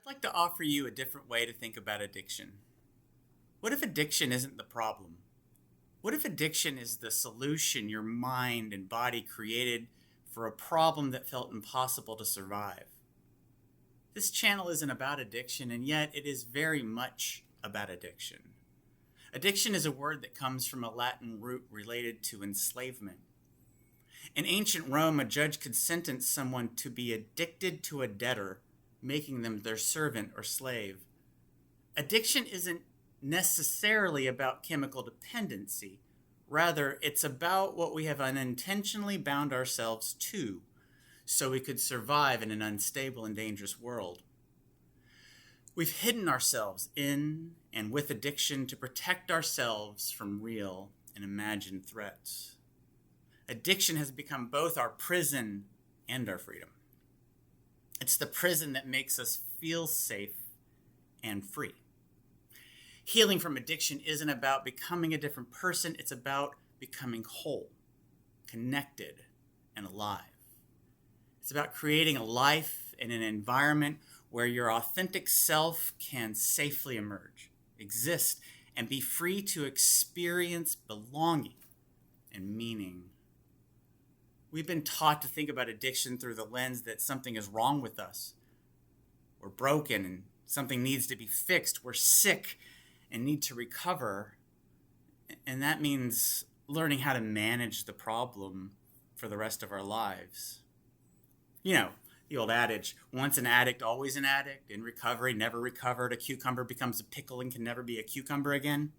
I'd like to offer you a different way to think about addiction. What if addiction isn't the problem? What if addiction is the solution your mind and body created for a problem that felt impossible to survive? This channel isn't about addiction, and yet it is very much about addiction. Addiction is a word that comes from a Latin root related to enslavement. In ancient Rome, a judge could sentence someone to be addicted to a debtor, making them their servant or slave. Addiction isn't necessarily about chemical dependency. Rather, it's about what we have unintentionally bound ourselves to so we could survive in an unstable and dangerous world. We've hidden ourselves in and with addiction to protect ourselves from real and imagined threats. Addiction has become both our prison and our freedom. It's the prison that makes us feel safe and free. Healing from addiction isn't about becoming a different person. It's about becoming whole, connected, and alive. It's about creating a life in an environment where your authentic self can safely emerge, exist, and be free to experience belonging and meaning. We've been taught to think about addiction through the lens that something is wrong with us. We're broken and something needs to be fixed. We're sick and need to recover. And that means learning how to manage the problem for the rest of our lives. You know, the old adage, once an addict, always an addict. In recovery, never recovered. A cucumber becomes a pickle and can never be a cucumber again.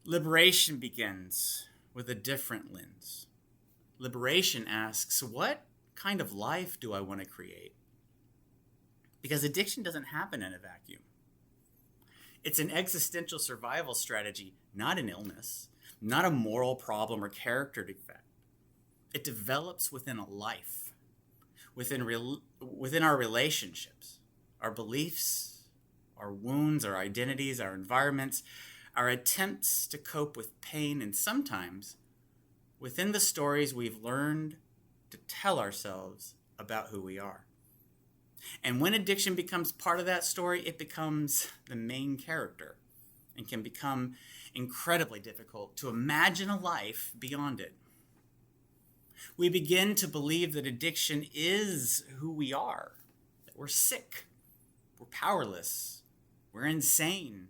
Liberation begins with a different lens. Liberation asks, what kind of life do I want to create? Because addiction doesn't happen in a vacuum. It's an existential survival strategy, not an illness, not a moral problem or character defect. It develops within a life, within our relationships, our beliefs, our wounds, our identities, our environments, our attempts to cope with pain, and sometimes within the stories we've learned to tell ourselves about who we are. And when addiction becomes part of that story, it becomes the main character and can become incredibly difficult to imagine a life beyond it. We begin to believe that addiction is who we are, that we're sick, we're powerless, we're insane,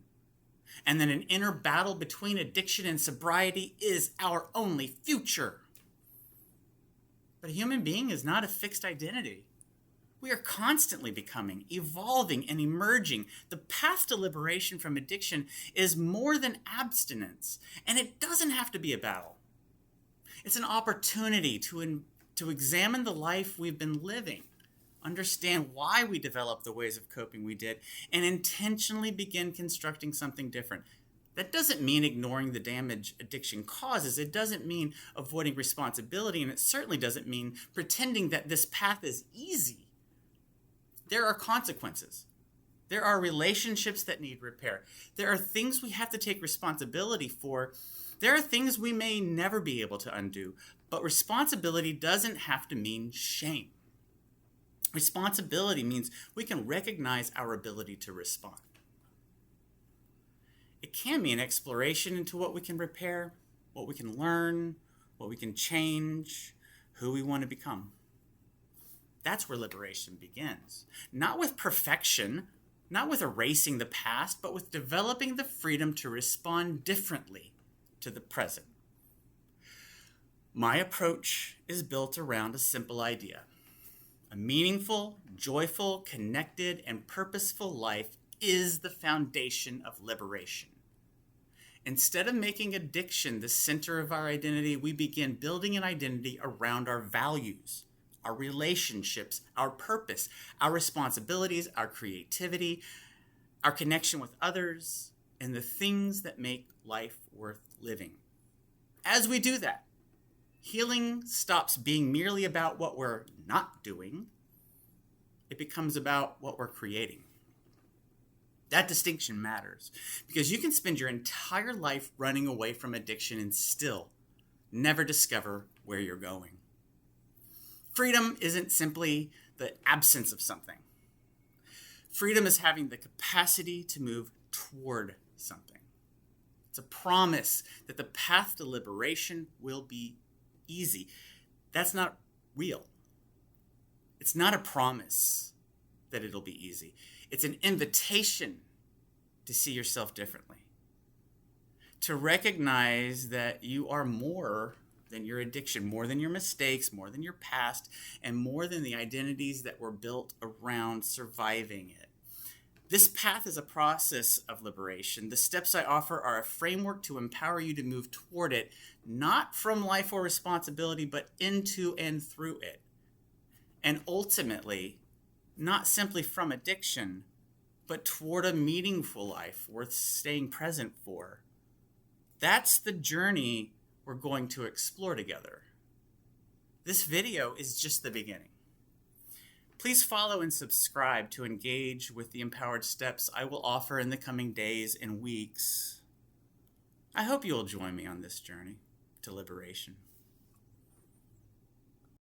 and that an inner battle between addiction and sobriety is our only future. But a human being is not a fixed identity. We are constantly becoming, evolving, and emerging. The path to liberation from addiction is more than abstinence, and it doesn't have to be a battle. It's an opportunity to examine the life we've been living, understand why we developed the ways of coping we did, and intentionally begin constructing something different. That doesn't mean ignoring the damage addiction causes. It doesn't mean avoiding responsibility, and it certainly doesn't mean pretending that this path is easy. There are consequences. There are relationships that need repair. There are things we have to take responsibility for. There are things we may never be able to undo, but responsibility doesn't have to mean shame. Responsibility means we can recognize our ability to respond. It can be an exploration into what we can repair, what we can learn, what we can change, who we want to become. That's where liberation begins. Not with perfection, not with erasing the past, but with developing the freedom to respond differently to the present. My approach is built around a simple idea. A meaningful, joyful, connected, and purposeful life is the foundation of liberation. Instead of making addiction the center of our identity, we begin building an identity around our values, our relationships, our purpose, our responsibilities, our creativity, our connection with others, and the things that make life worth living. As we do that, healing stops being merely about what we're not doing. It becomes about what we're creating. That distinction matters because you can spend your entire life running away from addiction and still never discover where you're going. Freedom isn't simply the absence of something. Freedom is having the capacity to move toward something. It's a promise that the path to liberation will be easy. That's not real. It's not a promise that it'll be easy. It's an invitation to see yourself differently, to recognize that you are more than your addiction, more than your mistakes, more than your past, and more than the identities that were built around surviving it. This path is a process of liberation. The steps I offer are a framework to empower you to move toward it, not from life or responsibility, but into and through it. And ultimately, not simply from addiction, but toward a meaningful life worth staying present for. That's the journey we're going to explore together. This video is just the beginning. Please follow and subscribe to engage with the empowered steps I will offer in the coming days and weeks. I hope you will join me on this journey to liberation.